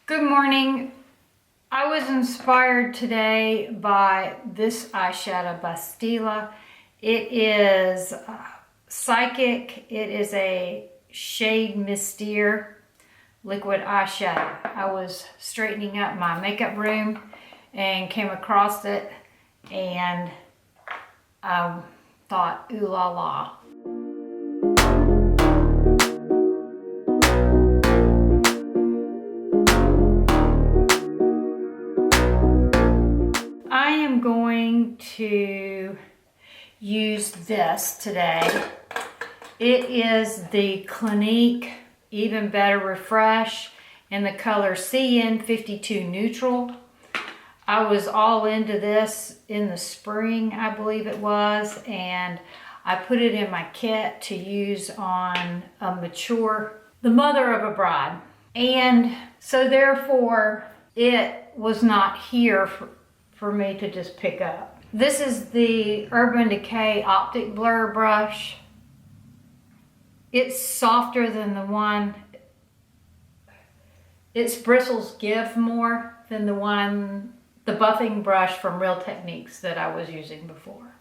Good morning. I was inspired today by this eyeshadow by Stila. It is Psychic. It is a shade Mystere liquid eyeshadow. I was straightening up my makeup room and came across it and I thought, ooh la la. I am going to use this today. It is the Clinique Even Better Refresh in the color CN52 Neutral. I was all into this in the spring, I believe it was, and I put it in my kit to use on a the mother of a bride. And so therefore, it was not here for me to just pick up. This is the Urban Decay Optic Blur brush. It's softer than the one, its bristles give more than the buffing brush from Real Techniques that I was using before.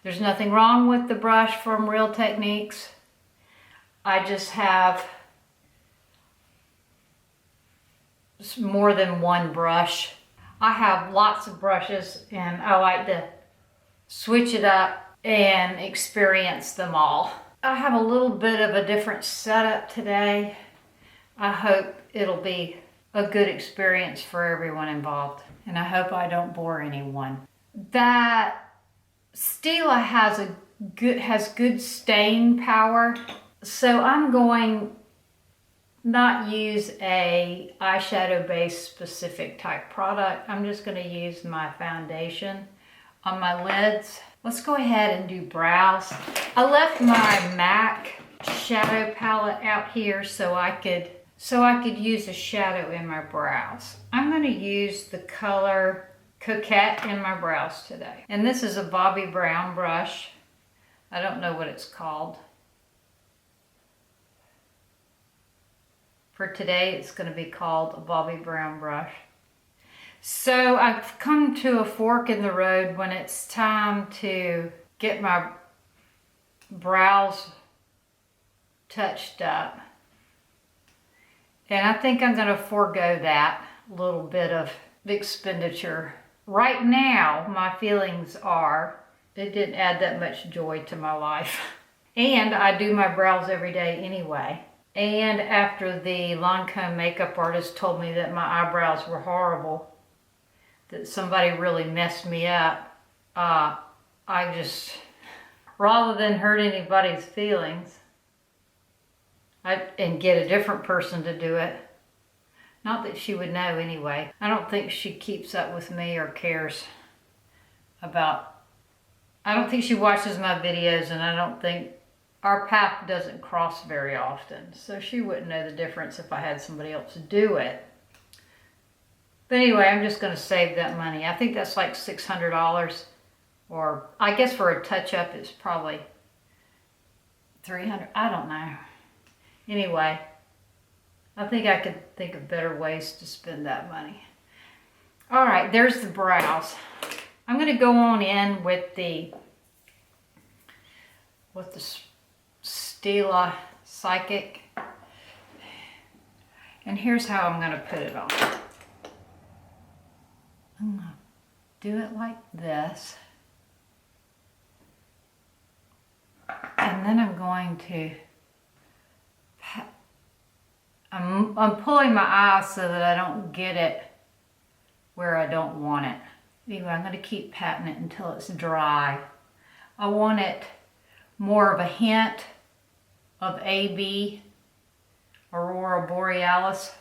There's nothing wrong with the brush from Real Techniques. I just have more than one brush. I have lots of brushes and I like to switch it up and experience them all. I have a little bit of a different setup today. I hope it'll be a good experience for everyone involved, and I hope I don't bore anyone. That Stila has good staying power, so I'm going not use a eyeshadow base specific type product. I'm just going to use my foundation on my lids. Let's go ahead and do brows. I left my MAC shadow palette out here so I could use a shadow in my brows. I'm going to use the color Coquette in my brows today. And this is a Bobbi Brown brush. I don't know what it's called. For today, it's going to be called a Bobbi Brown brush. So I've come to a fork in the road when it's time to get my brows touched up. And I think I'm going to forego that little bit of expenditure. Right now, my feelings are, it didn't add that much joy to my life. And I do my brows every day anyway. And after the Lancome makeup artist told me that my eyebrows were horrible, that somebody really messed me up, I just, rather than hurt anybody's feelings, and get a different person to do it, not that she would know anyway. I don't think she keeps up with me or cares about, I don't think she watches my videos, and I don't think our path doesn't cross very often, so she wouldn't know the difference if I had somebody else do it. But anyway, I'm just going to save that money. I think that's like $600, or I guess for a touch-up it's probably $300. I don't know. Anyway, I think I could think of better ways to spend that money. All right, there's the brows. I'm going to go on in with the Stila Psychic. And here's how I'm going to put it on. I'm going to do it like this. And then I'm going to I'm pulling my eye so that I don't get it where I don't want it. Anyway, I'm going to keep patting it until it's dry. I want it more of a hint of AB, Aurora Borealis.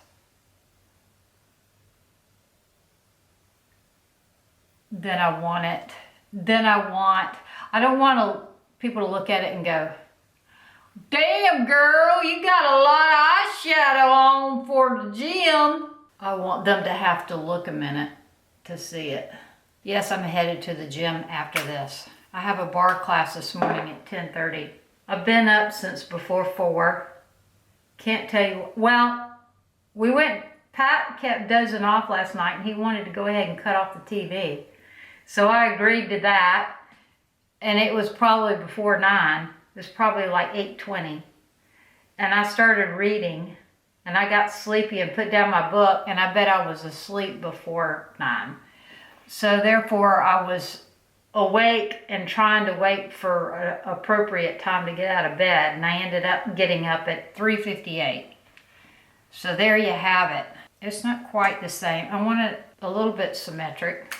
I don't want people to look at it and go, damn girl, you got a lot of eyeshadow on for the gym. I want them to have to look a minute to see it. Yes, I'm headed to the gym after this. I have a bar class this morning at 10:30. I've been up since before 4. Can't tell you, well, we went Pat kept dozing off last night and he wanted to go ahead and cut off the TV. So I agreed to that, and it was probably before 9. It was probably like 8:20. And I started reading, and I got sleepy and put down my book, and I bet I was asleep before 9. So therefore I was awake and trying to wait for an appropriate time to get out of bed, and I ended up getting up at 3:58. So there you have it. It's not quite the same. I want it a little bit symmetric.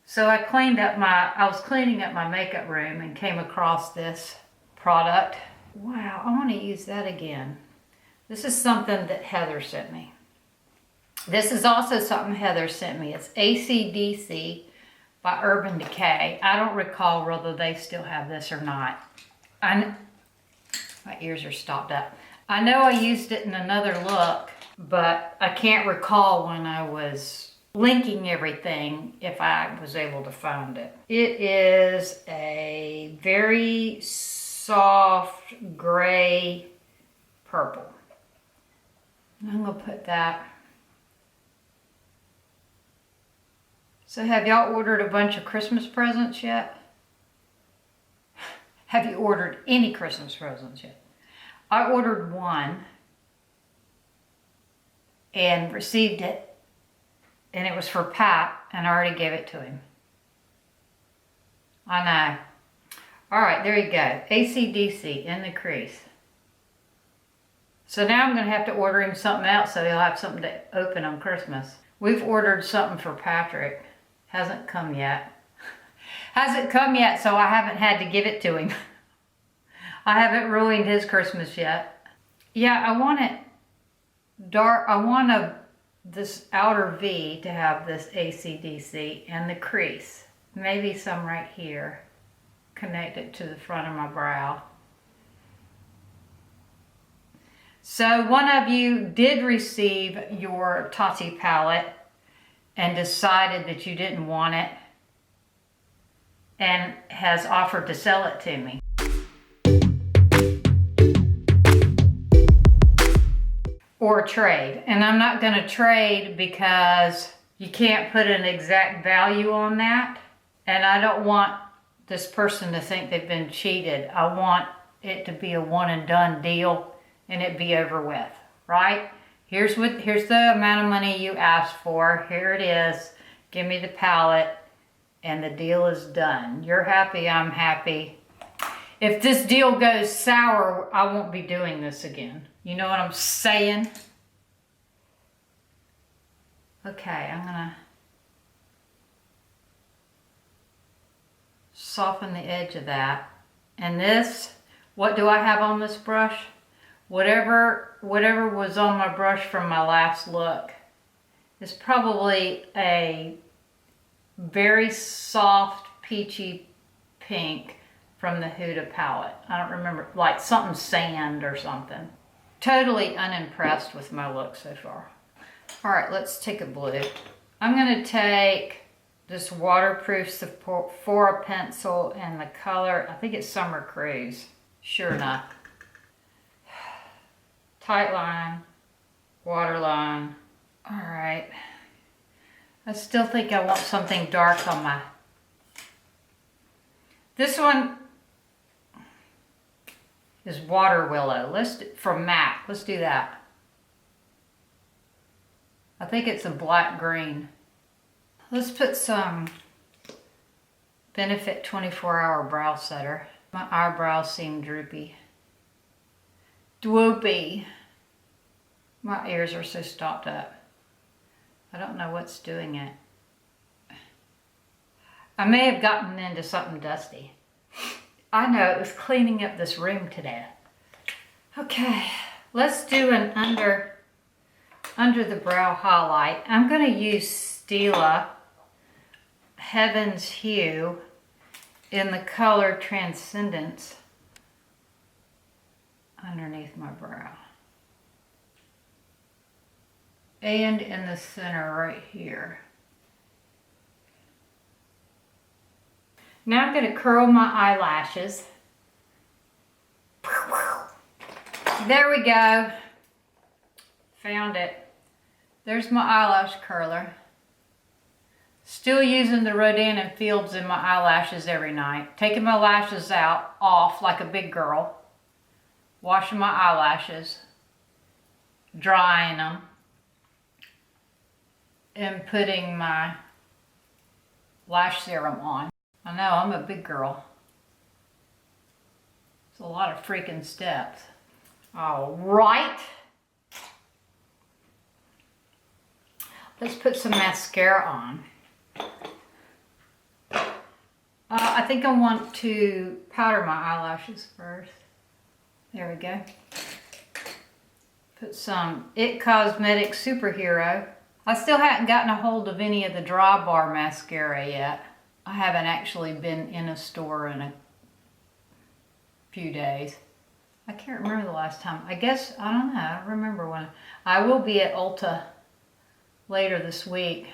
So I was cleaning up my makeup room and came across this product. Wow, I want to use that again. This is something that Heather sent me. This is also something Heather sent me. It's AC/DC by Urban Decay. I don't recall whether they still have this or not. My ears are stopped up. I know I used it in another look, but I can't recall when I was linking everything if I was able to find it. It is a very soft gray purple. I'm gonna put that. So have y'all ordered a bunch of Christmas presents yet? Have you ordered any Christmas presents yet? I ordered one and received it, and it was for Pat, and I already gave it to him. I know. All right, there you go. AC/DC in the crease. So now I'm going to have to order him something else so he'll have something to open on Christmas. We've ordered something for Patrick. Hasn't come yet. Hasn't come yet, so I haven't had to give it to him. I haven't ruined his Christmas yet. Yeah, I want it dark. I want this outer V to have this AC/DC and the crease. Maybe some right here. Connect it to the front of my brow. So one of you did receive your Tati palette and decided that you didn't want it and has offered to sell it to me. Or trade. And I'm not going to trade because you can't put an exact value on that. And I don't want this person to think they've been cheated. I want it to be a one and done deal and it be over with, right? Here's the amount of money you asked for. Here it is. Give me the palette and the deal is done. You're happy, I'm happy. If this deal goes sour, I won't be doing this again. You know what I'm saying? Okay, I'm gonna soften the edge of that. And this, what do I have on this brush? Whatever was on my brush from my last look is probably a very soft peachy pink from the Huda palette. I don't remember, like something sand or something. Totally unimpressed with my look so far. All right, let's take a blue. I'm gonna take this waterproof Sephora pencil and the color, I think it's Summer Cruise. Sure enough. Tight line, waterline. All right. I still think I want something dark on my... This one is Water Willow. From MAC. Let's do that. I think it's a black green. Let's put some Benefit 24-Hour Brow Setter. My eyebrows seem droopy. Dupe. My ears are so stopped up. I don't know what's doing it. I may have gotten into something dusty. I know, it was cleaning up this room today. Okay, let's do an under the brow highlight. I'm going to use Stila Heaven's Hue in the color Transcendence underneath my brow. And in the center right here. Now I'm going to curl my eyelashes. There we go. Found it. There's my eyelash curler. Still using the Rodin and Fields in my eyelashes every night. Taking my lashes off like a big girl. Washing my eyelashes. Drying them. And putting my lash serum on. I know, I'm a big girl. It's a lot of freaking steps. All right. Let's put some mascara on. I think I want to powder my eyelashes first. There we go. Put some It Cosmetics Superhero. I still haven't gotten a hold of any of the Dry Bar mascara yet. I haven't actually been in a store in a few days. I can't remember the last time. I guess, I don't know, I don't remember when. I will be at Ulta later this week.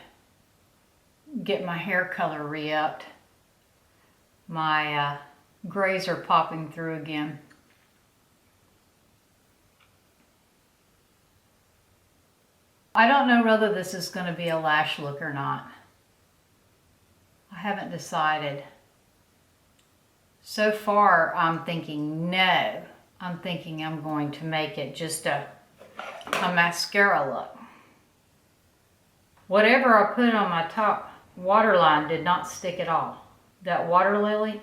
Get my hair color re-upped. My grays are popping through again. I don't know whether this is going to be a lash look or not. I haven't decided. So far, I'm thinking no. I'm thinking I'm going to make it just a mascara look. Whatever I put on my top waterline did not stick at all. That water lily,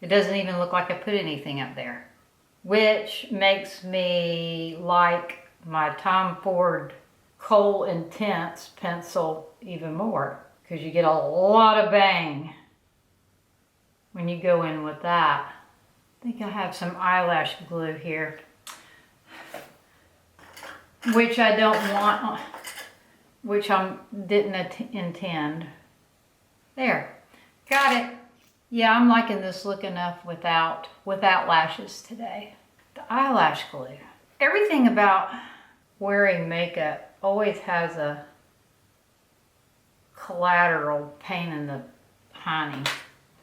it doesn't even look like I put anything up there. Which makes me like my Tom Ford Kohl Intense pencil even more. Because you get a lot of bang when you go in with that. I think I have some eyelash glue here. Which I don't want, which I didn't intend. There, got it. Yeah, I'm liking this look enough without lashes today. The eyelash glue. Everything about wearing makeup always has a collateral pain in the hiney.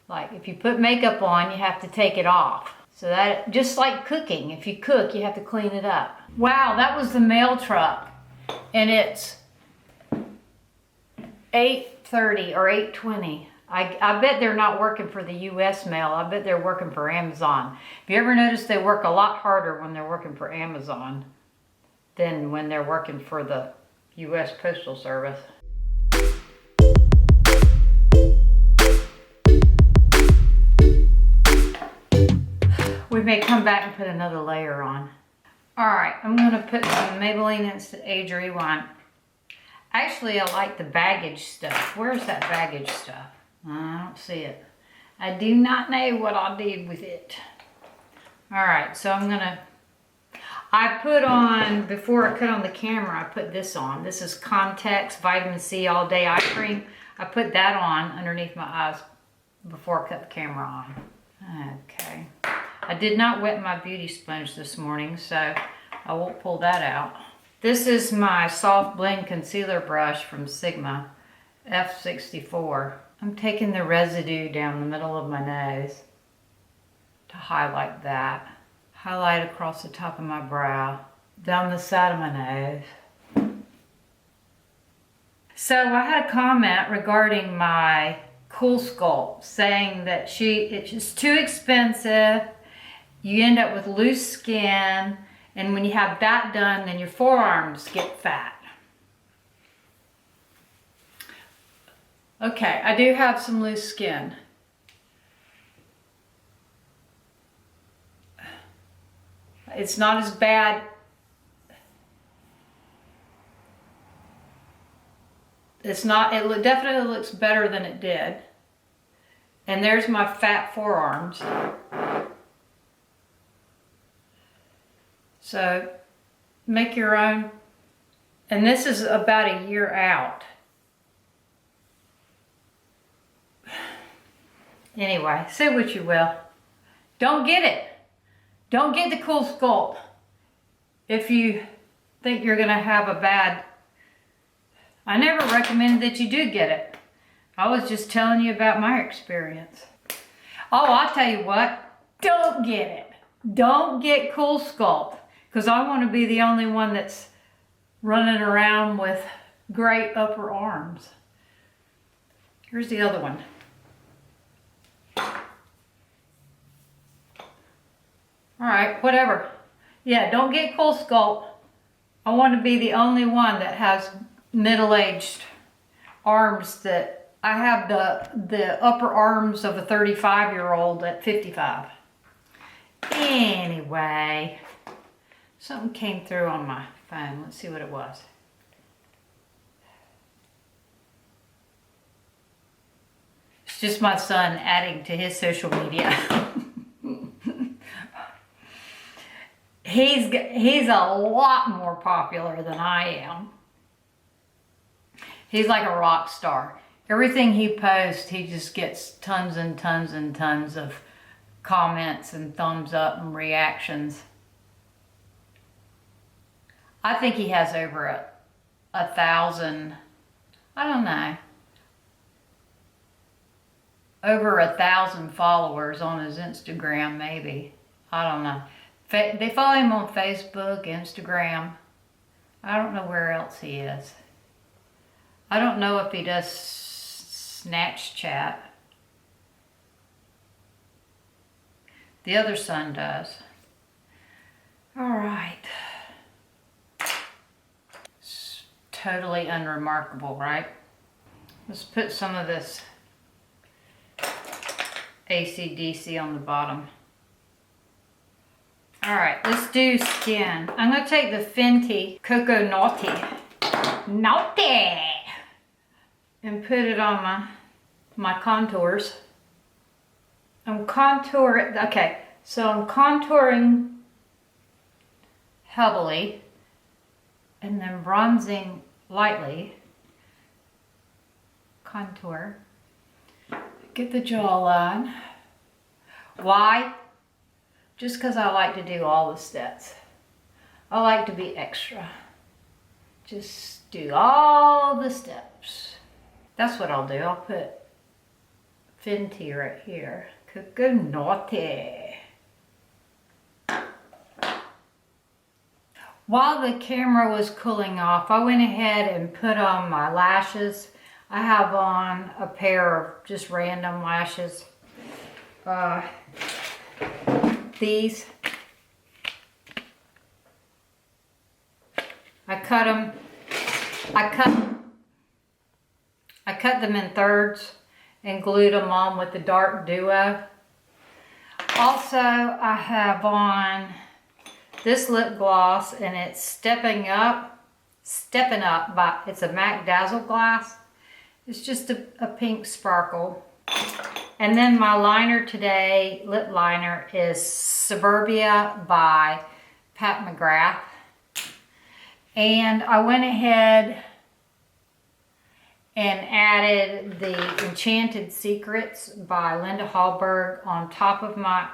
Like if you put makeup on, you have to take it off. So that, just like cooking, if you cook, you have to clean it up. Wow, that was the mail truck. And it's 8:30 or 8:20. I bet they're not working for the US mail. I bet they're working for Amazon. Have you ever noticed they work a lot harder when they're working for Amazon than when they're working for the US Postal Service? We may come back and put another layer on. All right, I'm gonna put some Maybelline Instant Age Rewind. Actually, I like the baggage stuff. Where's that baggage stuff? I don't see it. I do not know what I did with it. All right, so I put on, before I cut on the camera, I put this on. This is Context Vitamin C All Day Eye Cream. I put that on underneath my eyes before I cut the camera on. Okay. I did not wet my beauty sponge this morning, so I won't pull that out. This is my Soft Blend Concealer Brush from Sigma F64. I'm taking the residue down the middle of my nose to highlight that. Highlight across the top of my brow, down the side of my nose. So I had a comment regarding my Kohl Sculpt saying that it's just too expensive. You end up with loose skin, and when you have that done, then your forearms get fat. Okay, I do have some loose skin. It's not as bad. It's not, it definitely looks better than it did. And there's my fat forearms. So make your own. And this is about a year out. Anyway, say what you will. Don't get it. Don't get the Kohl Sculpt if you think you're going to have a bad... I never recommended that you do get it. I was just telling you about my experience. Oh, I'll tell you what. Don't get it. Don't get Kohl Sculpt. because I want to be the only one that's running around with great upper arms. Here's the other one. All right, whatever. Yeah, don't get Kohl Sculpt. I want to be the only one that has middle-aged arms. That I have the upper arms of a 35-year-old at 55. Anyway, something came through on my phone. Let's see what it was. It's just my son adding to his social media. He's a lot more popular than I am. He's like a rock star. Everything he posts, he just gets tons and tons and tons of comments and thumbs up and reactions. I think he has over 1,000, I don't know, over 1,000 followers on his Instagram, maybe. I don't know. They follow him on Facebook, Instagram. I don't know where else he is. I don't know if he does Snatch Chat. The other son does. All right. It's totally unremarkable, right? Let's put some of this AC/DC on the bottom. All right, let's do skin. I'm gonna take the Fenty Coco Naughty, and put it on my contours. I'm contouring, okay, so I'm contouring heavily and then bronzing lightly. Contour. Get the jawline. Why? Just because I like to do all the steps. I like to be extra. Just do all the steps. That's what I'll do. I'll put Fenty right here. Coco Naughty. While the camera was cooling off, I went ahead and put on my lashes. I have on a pair of just random lashes. These. I cut them. I cut them in thirds and glued them on with the dark duo. Also, I have on this lip gloss, and it's Steppin Out by, it's a MAC Dazzleglass. It's just a pink sparkle. And then my liner today, lip liner, is Suburbia by Pat McGrath. And I went ahead and added the Enchanted Secrets by Linda Hallberg on top of my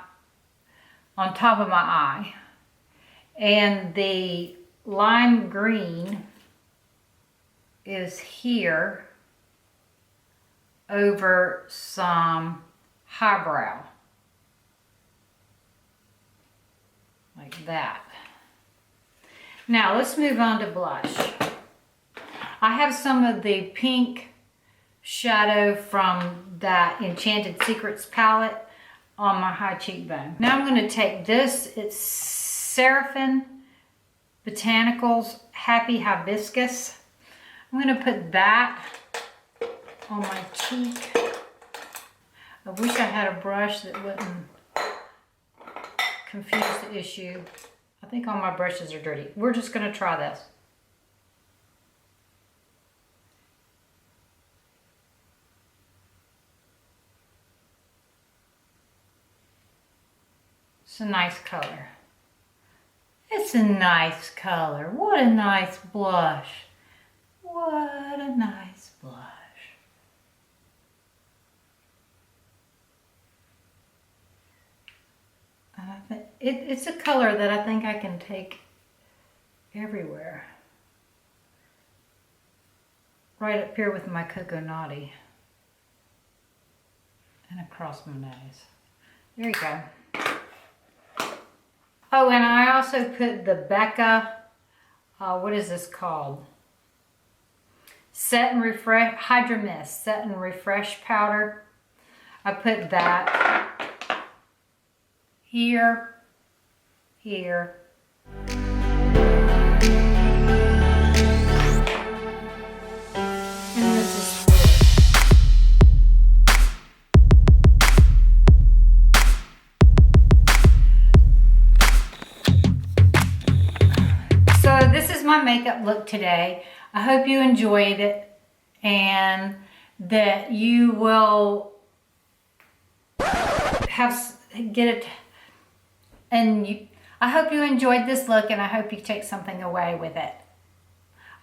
eye. And the lime green is here over some highbrow, like that. Now let's move on to blush. I have some of the pink shadow from that Enchanted Secrets palette on my high cheekbone. Now I'm going to take this, it's Seraphim Botanicals Happy Hibiscus. I'm going to put that on my cheek. I wish I had a brush that wouldn't confuse the issue. I think all my brushes are dirty. We're just going to try this. It's a nice color. It's a nice color. What a nice blush. What a nice blush. It's a color that I think I can take everywhere. Right up here with my Coco Naughty. And across my nose. There you go. Oh, and I also put the Becca, what is this called? Set and Refresh, Hydra Mist, Set and Refresh Powder. I put that here, here. And this is so this is my makeup look today. I hope you enjoyed it and that you will get it. And I hope you enjoyed this look, and I hope you take something away with it.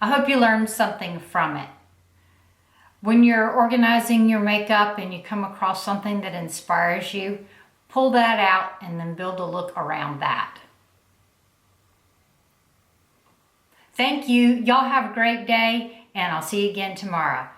I hope you learned something from it. When you're organizing your makeup and you come across something that inspires you, pull that out and then build a look around that. Thank you. Y'all have a great day, and I'll see you again tomorrow.